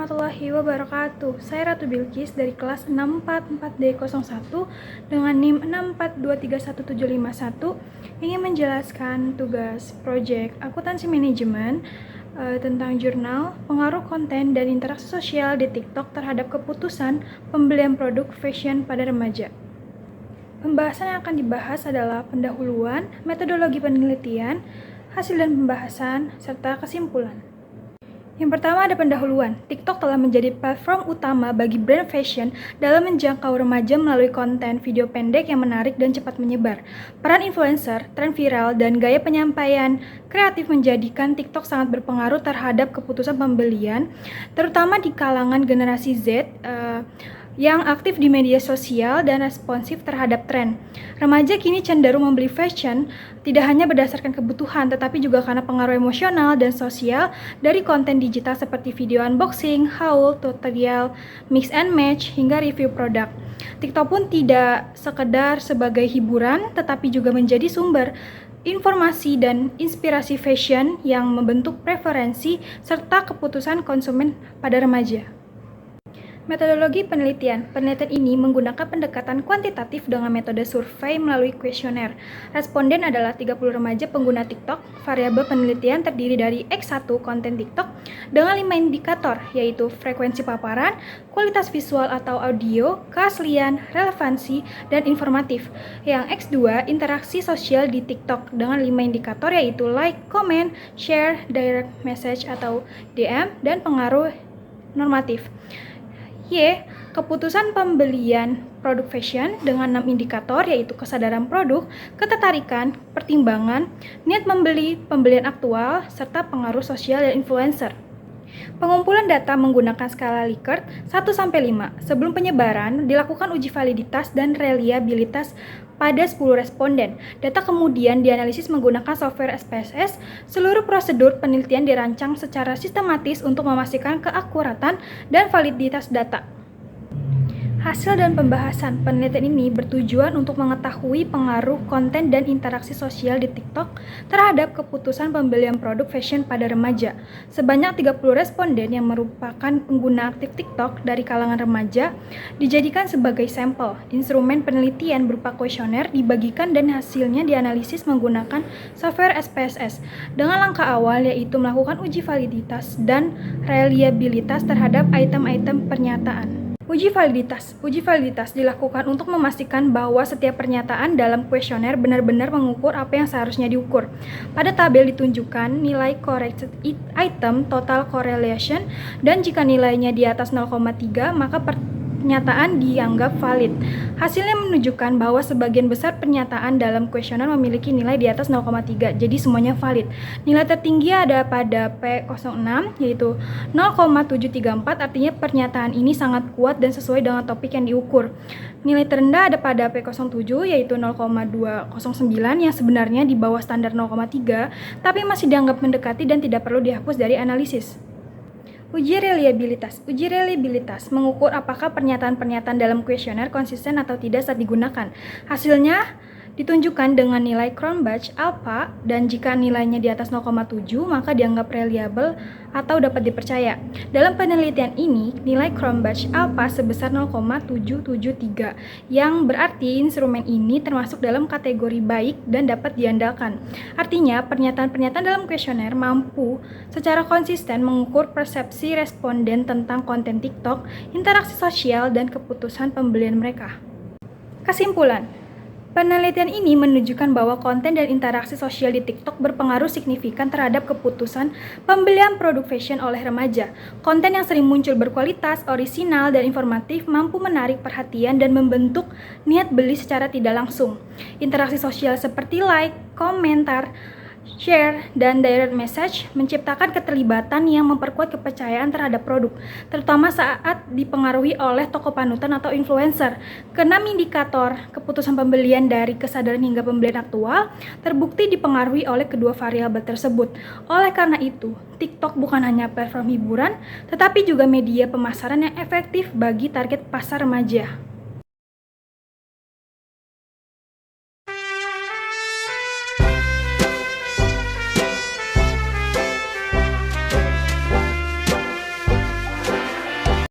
warahmatullahi wabarakatuh. Saya Ratu Bilqis dari kelas 644D01 dengan NIM 6423171 ingin menjelaskan tugas proyek akuntansi manajemen tentang jurnal, pengaruh konten dan interaksi sosial di TikTok terhadap keputusan pembelian produk fashion pada remaja. Pembahasan yang akan dibahas adalah pendahuluan, metodologi penelitian, hasil dan pembahasan, serta kesimpulan. Yang pertama ada pendahuluan. TikTok telah menjadi platform utama bagi brand fashion dalam menjangkau remaja melalui konten video pendek yang menarik dan cepat menyebar. Peran influencer, tren viral, dan gaya penyampaian kreatif menjadikan TikTok sangat berpengaruh terhadap keputusan pembelian, terutama di kalangan generasi Z yang aktif di media sosial dan responsif terhadap tren. Remaja kini cenderung membeli fashion tidak hanya berdasarkan kebutuhan, tetapi juga karena pengaruh emosional dan sosial dari konten digital seperti video unboxing, haul, tutorial, mix and match, hingga review produk. TikTok pun tidak sekedar sebagai hiburan, tetapi juga menjadi sumber informasi dan inspirasi fashion yang membentuk preferensi serta keputusan konsumen pada remaja. Metodologi penelitian. Penelitian ini menggunakan pendekatan kuantitatif dengan metode survei melalui kuesioner. Responden adalah 30 remaja pengguna TikTok. Variabel penelitian terdiri dari X1 konten TikTok dengan 5 indikator, yaitu frekuensi paparan, kualitas visual atau audio, keaslian, relevansi, dan informatif. Yang X2 interaksi sosial di TikTok dengan 5 indikator, yaitu like, comment, share, direct message atau DM, dan pengaruh normatif. Y. Keputusan pembelian produk fashion dengan 6 indikator, yaitu kesadaran produk, ketertarikan, pertimbangan, niat membeli, pembelian aktual, serta pengaruh sosial dan influencer. Pengumpulan data menggunakan skala Likert 1-5. Sebelum penyebaran, dilakukan uji validitas dan reliabilitas pada 10 responden. Data kemudian dianalisis menggunakan software SPSS. Seluruh prosedur penelitian dirancang secara sistematis untuk memastikan keakuratan dan validitas data. Hasil dan pembahasan. Penelitian ini bertujuan untuk mengetahui pengaruh konten dan interaksi sosial di TikTok terhadap keputusan pembelian produk fashion pada remaja. Sebanyak 30 responden yang merupakan pengguna aktif TikTok dari kalangan remaja dijadikan sebagai sampel. Instrumen penelitian berupa kuesioner dibagikan dan hasilnya dianalisis menggunakan software SPSS dengan langkah awal, yaitu melakukan uji validitas dan reliabilitas terhadap item-item pernyataan. Uji validitas dilakukan untuk memastikan bahwa setiap pernyataan dalam kuesioner benar-benar mengukur apa yang seharusnya diukur. Pada tabel ditunjukkan nilai corrected item, total correlation, dan jika nilainya di atas 0,3 maka pernyataan dianggap valid. Hasilnya menunjukkan bahwa sebagian besar pernyataan dalam kuesioner memiliki nilai di atas 0,3, jadi semuanya valid. Nilai tertinggi ada pada P06, yaitu 0,734, artinya pernyataan ini sangat kuat dan sesuai dengan topik yang diukur. Nilai terendah ada pada P07, yaitu 0,209, yang sebenarnya di bawah standar 0,3, tapi masih dianggap mendekati dan tidak perlu dihapus dari analisis. Uji reliabilitas mengukur apakah pernyataan-pernyataan dalam kuesioner konsisten atau tidak saat digunakan. Hasilnya ditunjukkan dengan nilai Cronbach alpha, dan jika nilainya di atas 0,7 maka dianggap reliable atau dapat dipercaya. Dalam penelitian ini, nilai Cronbach alpha sebesar 0,773, yang berarti instrumen ini termasuk dalam kategori baik dan dapat diandalkan. Artinya, pernyataan-pernyataan dalam kuesioner mampu secara konsisten mengukur persepsi responden tentang konten TikTok, interaksi sosial, dan keputusan pembelian mereka. Kesimpulan. Penelitian ini menunjukkan bahwa konten dan interaksi sosial di TikTok berpengaruh signifikan terhadap keputusan pembelian produk fashion oleh remaja. Konten yang sering muncul berkualitas, orisinal, dan informatif mampu menarik perhatian dan membentuk niat beli secara tidak langsung. Interaksi sosial seperti like, komentar, share, dan direct message menciptakan keterlibatan yang memperkuat kepercayaan terhadap produk, terutama saat dipengaruhi oleh tokoh panutan atau influencer. Keenam indikator keputusan pembelian dari kesadaran hingga pembelian aktual terbukti dipengaruhi oleh kedua variabel tersebut. Oleh karena itu, TikTok bukan hanya platform hiburan, tetapi juga media pemasaran yang efektif bagi target pasar remaja.